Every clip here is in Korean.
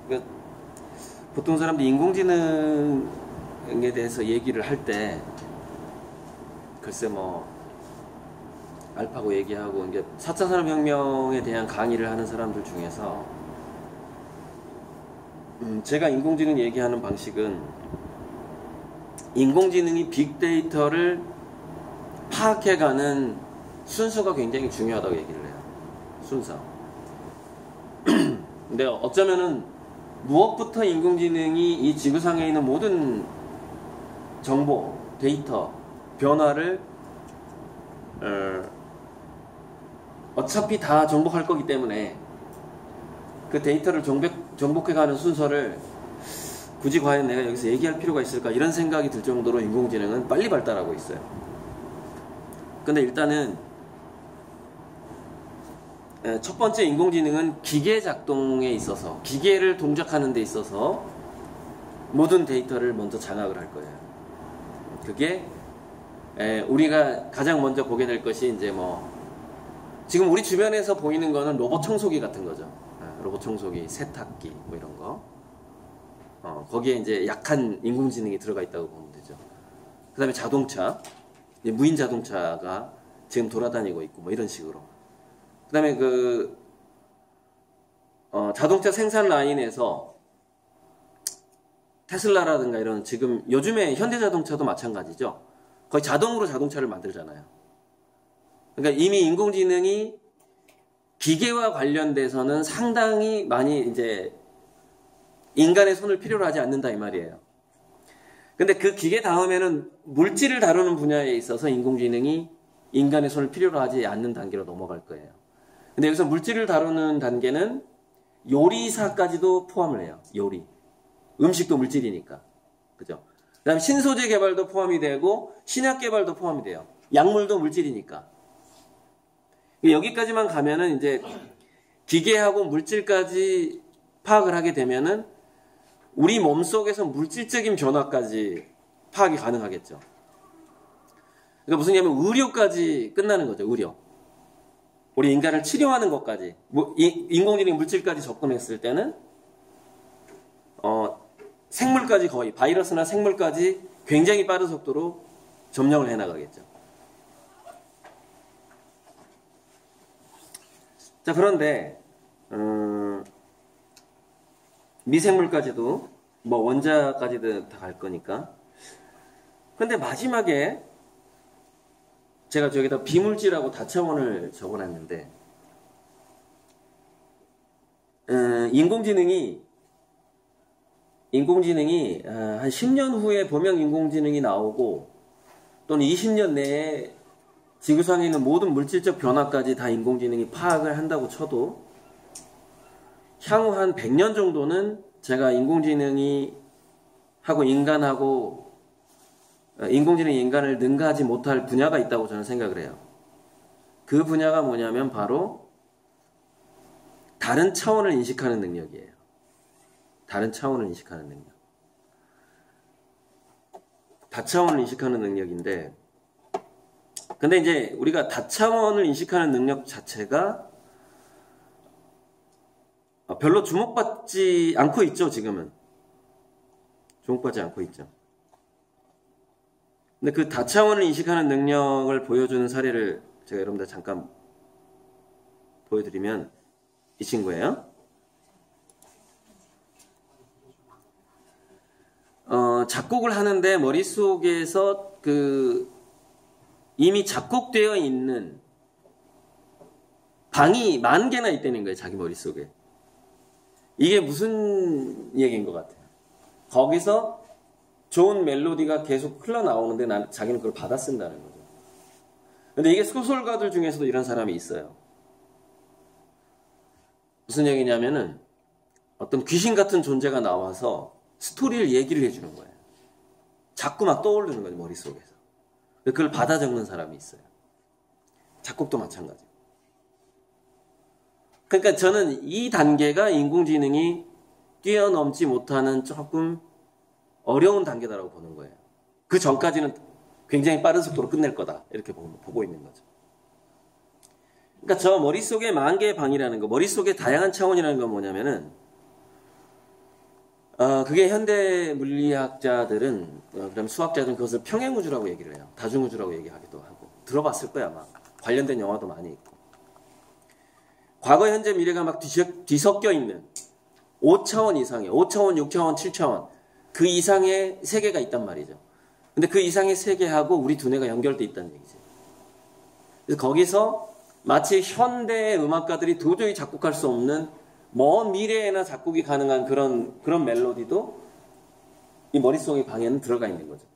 그러니까 보통 사람들이 인공지능에 대해서 얘기를 할 때 글쎄 뭐 알파고 얘기하고 이제 4차 산업혁명에 대한 강의를 하는 사람들 중에서 제가 인공지능 얘기하는 방식은 인공지능이 빅데이터를 파악해가는 순서가 굉장히 중요하다고 얘기를 해요. 순서. 근데 어쩌면은 무엇부터 인공지능이 이 지구상에 있는 모든 정보, 데이터, 변화를 어차피 다 정복할 거기 때문에 그 데이터를 정복해가는 순서를 굳이 과연 내가 여기서 얘기할 필요가 있을까 이런 생각이 들 정도로 인공지능은 빨리 발달하고 있어요. 근데 일단은 첫 번째 인공지능은 기계 작동에 있어서 기계를 동작하는 데 있어서 모든 데이터를 먼저 장악을 할 거예요. 그게 우리가 가장 먼저 보게 될 것이 이제 뭐 지금 우리 주변에서 보이는 거는 로봇 청소기 같은 거죠. 로봇 청소기, 세탁기 뭐 이런 거. 거기에 이제 약한 인공지능이 들어가 있다고 보면 되죠. 그 다음에 자동차, 무인 자동차가 지금 돌아다니고 있고 뭐 이런 식으로. 그 다음에 자동차 생산 라인에서 테슬라라든가 이런 지금 요즘에 현대자동차도 마찬가지죠. 거의 자동으로 자동차를 만들잖아요. 그러니까 이미 인공지능이 기계와 관련돼서는 상당히 많이 이제 인간의 손을 필요로 하지 않는다 이 말이에요. 근데 그 기계 다음에는 물질을 다루는 분야에 있어서 인공지능이 인간의 손을 필요로 하지 않는 단계로 넘어갈 거예요. 근데 여기서 물질을 다루는 단계는 요리사까지도 포함을 해요. 요리. 음식도 물질이니까. 그죠? 그 다음에 신소재 개발도 포함이 되고 신약 개발도 포함이 돼요. 약물도 물질이니까. 여기까지만 가면은 이제 기계하고 물질까지 파악을 하게 되면은 우리 몸속에서 물질적인 변화까지 파악이 가능하겠죠. 그러니까 무슨 얘기냐면 의료까지 끝나는 거죠. 의료. 우리 인간을 치료하는 것까지 인공지능 물질까지 접근했을 때는 생물까지 거의 바이러스나 생물까지 굉장히 빠른 속도로 점령을 해나가겠죠. 자, 그런데 미생물까지도 뭐 원자까지도 다 갈 거니까. 근데 마지막에 제가 저기다 비물질하고 다차원을 적어놨는데 인공지능이 한 10년 후에 범용 인공지능이 나오고 또는 20년 내에 지구상에 있는 모든 물질적 변화까지 다 인공지능이 파악을 한다고 쳐도 향후 한 100년 정도는 제가 인공지능이 하고 인공지능이 인간을 능가하지 못할 분야가 있다고 저는 생각을 해요. 그 분야가 뭐냐면 바로 다른 차원을 인식하는 능력이에요. 다른 차원을 인식하는 능력. 다차원을 인식하는 능력인데 근데 이제 우리가 다차원을 인식하는 능력 자체가 별로 주목받지 않고 있죠, 지금은. 주목받지 않고 있죠. 근데 그 다차원을 인식하는 능력을 보여주는 사례를 제가 여러분들 잠깐 보여드리면 이 친구예요. 작곡을 하는데 머릿속에서 이미 작곡되어 있는 방이 10,000개나 있다는 거예요, 자기 머릿속에. 이게 무슨 얘기인 것 같아요? 거기서 좋은 멜로디가 계속 흘러나오는데 자기는 그걸 받아 쓴다는 거죠. 근데 이게 소설가들 중에서도 이런 사람이 있어요. 무슨 얘기냐면은 어떤 귀신 같은 존재가 나와서 스토리를 얘기를 해주는 거예요. 자꾸 막 떠오르는 거죠, 머릿속에서. 그걸 받아 적는 사람이 있어요. 작곡도 마찬가지. 그러니까 저는 이 단계가 인공지능이 뛰어넘지 못하는 조금 어려운 단계다라고 보는 거예요. 그 전까지는 굉장히 빠른 속도로 끝낼 거다. 이렇게 보고 있는 거죠. 그러니까 저 머릿속에 10,000개의 방이라는 거, 머릿속에 다양한 차원이라는 건 뭐냐면은 그게 현대 물리학자들은, 그다음 수학자들은 그것을 평행우주라고 얘기를 해요. 다중우주라고 얘기하기도 하고. 들어봤을 거야, 아마. 관련된 영화도 많이 있고. 과거, 현재, 미래가 막 뒤섞여 있는 5차원 이상의, 5차원, 6차원, 7차원, 그 이상의 세계가 있단 말이죠. 근데 그 이상의 세계하고 우리 두뇌가 연결돼 있다는 얘기죠. 그래서 거기서 마치 현대의 음악가들이 도저히 작곡할 수 없는 먼 미래에나 작곡이 가능한 그런 멜로디도 이 머릿속의 방에는 들어가 있는 거죠.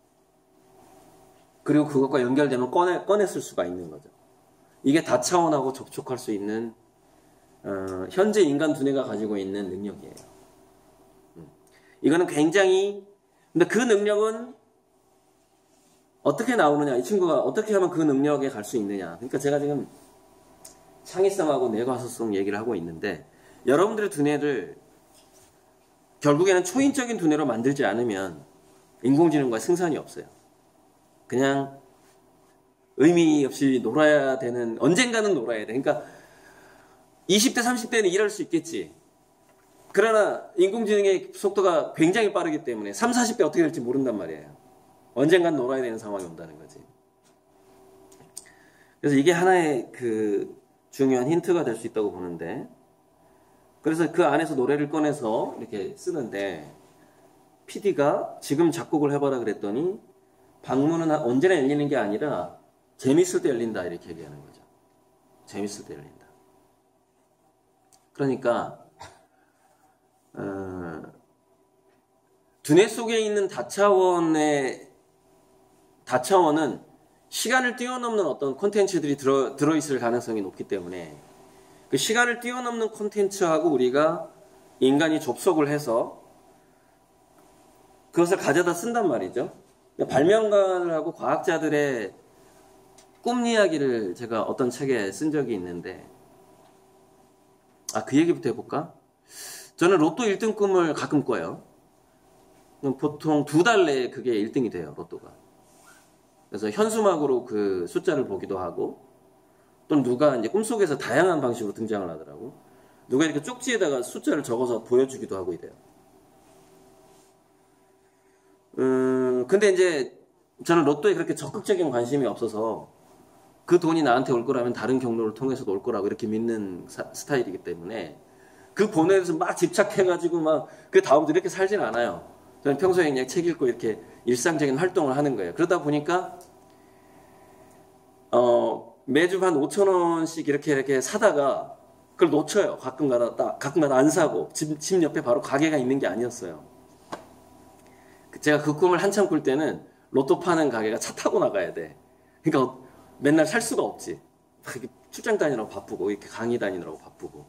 그리고 그것과 연결되면 꺼냈을 수가 있는 거죠. 이게 다차원하고 접촉할 수 있는 현재 인간 두뇌가 가지고 있는 능력이에요. 이거는 굉장히, 근데 그 능력은 어떻게 나오느냐, 이 친구가 어떻게 하면 그 능력에 갈 수 있느냐. 그러니까 제가 지금 창의성하고 뇌과소성 얘기를 하고 있는데, 여러분들의 두뇌를 결국에는 초인적인 두뇌로 만들지 않으면 인공지능과 승산이 없어요. 그냥 의미 없이 놀아야 되는, 언젠가는 놀아야 돼. 그러니까 20대, 30대는 이럴 수 있겠지. 그러나 인공지능의 속도가 굉장히 빠르기 때문에 30, 40대 어떻게 될지 모른단 말이에요. 언젠간 놀아야 되는 상황이 온다는 거지. 그래서 이게 하나의 그 중요한 힌트가 될 수 있다고 보는데, 그래서 그 안에서 노래를 꺼내서 이렇게 쓰는데, PD가 지금 작곡을 해봐라 그랬더니, 방문은 언제나 열리는 게 아니라 재밌을 때 열린다, 이렇게 얘기하는 거죠. 재밌을 때 열린다. 그러니까 두뇌 속에 있는 다차원은 시간을 뛰어넘는 어떤 콘텐츠들이 들어있을 가능성이 높기 때문에, 그 시간을 뛰어넘는 콘텐츠하고 우리가 인간이 접속을 해서 그것을 가져다 쓴단 말이죠. 발명가들하고 과학자들의 꿈 이야기를 제가 어떤 책에 쓴 적이 있는데, 그 얘기부터 해볼까? 저는 로또 1등 꿈을 가끔 꿔요. 보통 2달 내에 그게 1등이 돼요, 로또가. 그래서 현수막으로 그 숫자를 보기도 하고, 또는 누가 이제 꿈속에서 다양한 방식으로 등장을 하더라고. 누가 이렇게 쪽지에다가 숫자를 적어서 보여주기도 하고 이래요. 근데 이제 저는 로또에 그렇게 적극적인 관심이 없어서 그 돈이 나한테 올 거라면 다른 경로를 통해서도 올 거라고 이렇게 믿는 스타일이기 때문에 그 본회에서 막 집착해가지고 막 그 다음부터 이렇게 살진 않아요. 저는 평소에 그냥 책 읽고 이렇게 일상적인 활동을 하는 거예요. 그러다 보니까 매주 한 5,000원씩 이렇게 사다가 그걸 놓쳐요. 가끔가다 안 사고 집 옆에 바로 가게가 있는 게 아니었어요. 제가 그 꿈을 한참 꿀 때는 로또 파는 가게가 차 타고 나가야 돼. 그러니까 맨날 살 수가 없지. 출장 다니느라고 바쁘고 이렇게 강의 다니느라고 바쁘고.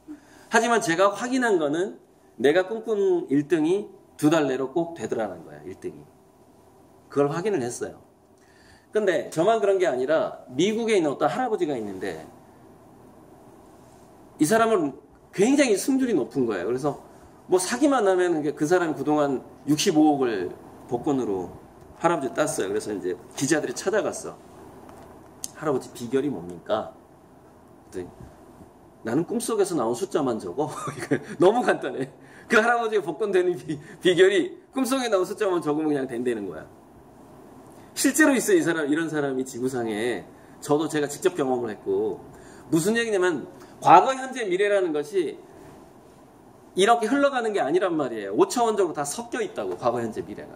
하지만 제가 확인한 거는 내가 꿈꾼 1등이 2달 내로 꼭 되더라는 거야. 1등이. 그걸 확인을 했어요. 근데 저만 그런 게 아니라 미국에 있는 어떤 할아버지가 있는데 이 사람은 굉장히 승률이 높은 거예요. 그래서 뭐 사기만 하면 그 사람이 그동안 65억을 복권으로 할아버지 땄어요. 그래서 이제 기자들이 찾아갔어. 할아버지 비결이 뭡니까? 나는 꿈속에서 나온 숫자만 적어. 너무 간단해. 그 할아버지가 복권 되는 비결이 꿈속에 나온 숫자만 적으면 그냥 된다는 거야. 실제로 있어요. 이런 사람이 지구상에. 저도 제가 직접 경험을 했고. 무슨 얘기냐면 과거, 현재, 미래라는 것이 이렇게 흘러가는 게 아니란 말이에요. 5차원적으로 다 섞여 있다고, 과거, 현재, 미래가.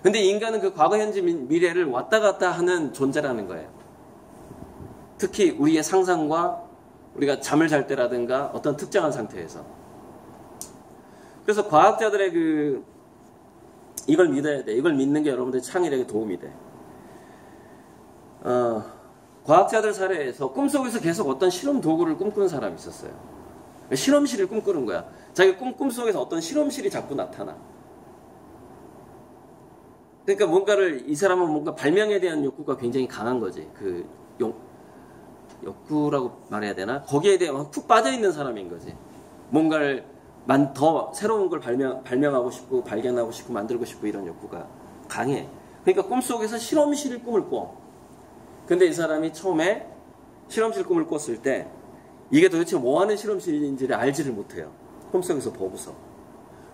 근데 인간은 그 과거, 현재, 미래를 왔다 갔다 하는 존재라는 거예요. 특히 우리의 상상과 우리가 잠을 잘 때라든가 어떤 특정한 상태에서. 그래서 과학자들의 이걸 믿어야 돼. 이걸 믿는 게 여러분들의 창의력에 도움이 돼. 과학자들 사례에서 꿈속에서 계속 어떤 실험 도구를 꿈꾸는 사람이 있었어요. 실험실을 꿈꾸는 거야. 자기 꿈속에서 어떤 실험실이 자꾸 나타나. 그러니까 이 사람은 뭔가 발명에 대한 욕구가 굉장히 강한 거지. 욕구라고 말해야 되나? 거기에 대해 푹 빠져있는 사람인 거지. 뭔가를 더 새로운 걸 발명하고 싶고, 발견하고 싶고, 만들고 싶고, 이런 욕구가 강해. 그러니까 꿈속에서 실험실 꿈을 꿔. 근데 이 사람이 처음에 실험실 꿈을 꿨을 때, 이게 도대체 뭐 하는 실험실인지를 알지를 못해요. 꿈속에서 보고서.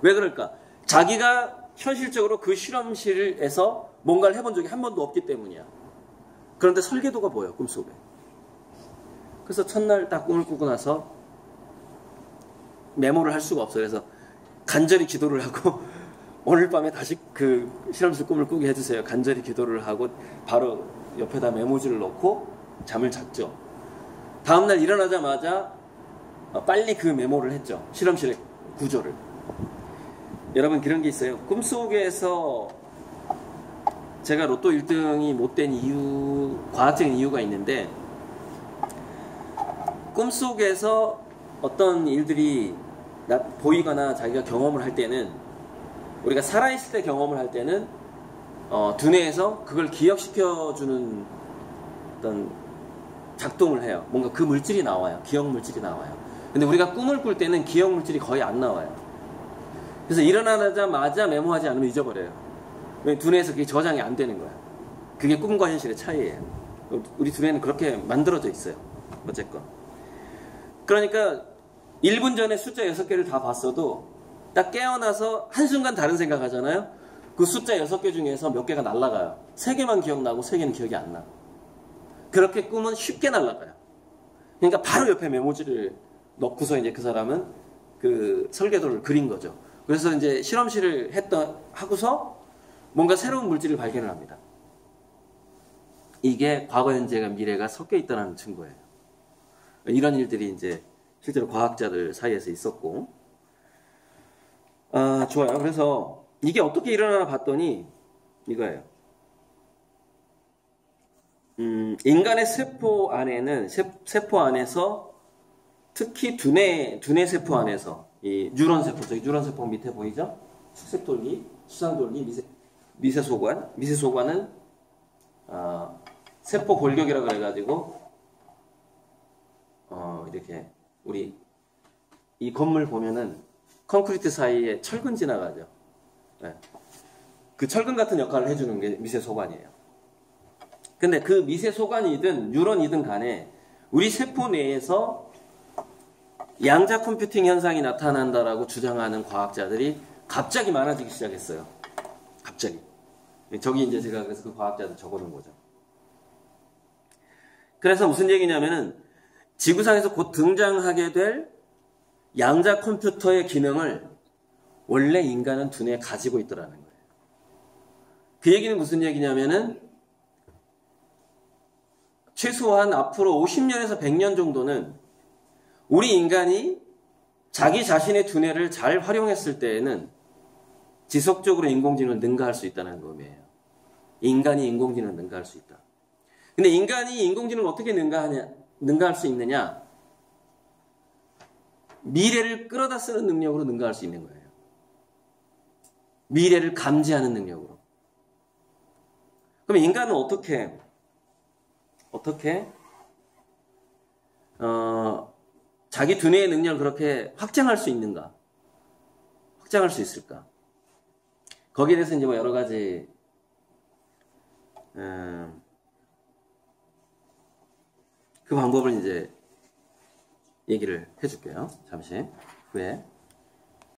왜 그럴까? 자기가 현실적으로 그 실험실에서 뭔가를 해본 적이 한 번도 없기 때문이야. 그런데 설계도가 보여, 꿈속에. 그래서 첫날 딱 꿈을 꾸고 나서 메모를 할 수가 없어요. 그래서 간절히 기도를 하고 오늘 밤에 다시 그 실험실 꿈을 꾸게 해주세요. 간절히 기도를 하고 바로 옆에다 메모지를 넣고 잠을 잤죠. 다음날 일어나자마자 빨리 그 메모를 했죠. 실험실의 구조를. 여러분 그런 게 있어요. 꿈속에서 제가 로또 1등이 못 된 이유, 과학적인 이유가 있는데, 꿈속에서 어떤 일들이 보이거나 자기가 경험을 할 때는, 우리가 살아있을 때 경험을 할 때는 두뇌에서 그걸 기억시켜주는 어떤 작동을 해요. 뭔가 그 물질이 나와요. 기억 물질이 나와요. 근데 우리가 꿈을 꿀 때는 기억 물질이 거의 안 나와요. 그래서 일어나자마자 메모하지 않으면 잊어버려요. 두뇌에서 그게 저장이 안 되는 거야. 그게 꿈과 현실의 차이예요. 우리 두뇌는 그렇게 만들어져 있어요. 어쨌건. 그러니까 1분 전에 숫자 6개를 다 봤어도 딱 깨어나서 한순간 다른 생각 하잖아요. 그 숫자 6개 중에서 몇 개가 날아가요. 3개만 기억나고 3개는 기억이 안 나. 그렇게 꿈은 쉽게 날아가요. 그러니까 바로 옆에 메모지를 넣고서 이제 그 사람은 그 설계도를 그린 거죠. 그래서 이제 실험실을 하고서 뭔가 새로운 물질을 발견을 합니다. 이게 과거, 현재가, 미래가 섞여 있다는 증거예요. 이런 일들이 이제 실제로 과학자들 사이에서 있었고, 좋아요. 그래서 이게 어떻게 일어나나 봤더니 이거예요. 인간의 세포 안에는 세포 안에서 특히 두뇌 세포 안에서 이 뉴런 세포, 저기 뉴런 세포 밑에 보이죠? 축색돌기, 수상돌기, 미세소관은 세포 골격이라 그래가지고 이렇게 우리 이 건물 보면은 콘크리트 사이에 철근 지나가죠. 네. 그 철근 같은 역할을 해주는 게 미세소관이에요. 근데 그 미세소관이든 뉴런이든 간에 우리 세포 내에서 양자 컴퓨팅 현상이 나타난다라고 주장하는 과학자들이 갑자기 많아지기 시작했어요. 갑자기. 저기 이제 제가 그래서 그 과학자들 적어놓은 거죠. 그래서 무슨 얘기냐면은 지구상에서 곧 등장하게 될 양자 컴퓨터의 기능을 원래 인간은 두뇌에 가지고 있더라는 거예요. 그 얘기는 무슨 얘기냐면은 최소한 앞으로 50년에서 100년 정도는 우리 인간이 자기 자신의 두뇌를 잘 활용했을 때에는 지속적으로 인공지능을 능가할 수 있다는 의미예요. 인간이 인공지능을 능가할 수 있다. 근데 인간이 인공지능을 어떻게 능가할 수 있느냐? 미래를 끌어다 쓰는 능력으로 능가할 수 있는 거예요. 미래를 감지하는 능력으로. 그럼 인간은 어떻게 자기 두뇌의 능력을 그렇게 확장할 수 있는가? 확장할 수 있을까? 거기에 대해서 이제 뭐 여러 가지 그 방법을 이제 얘기를 해줄게요. 잠시 후에.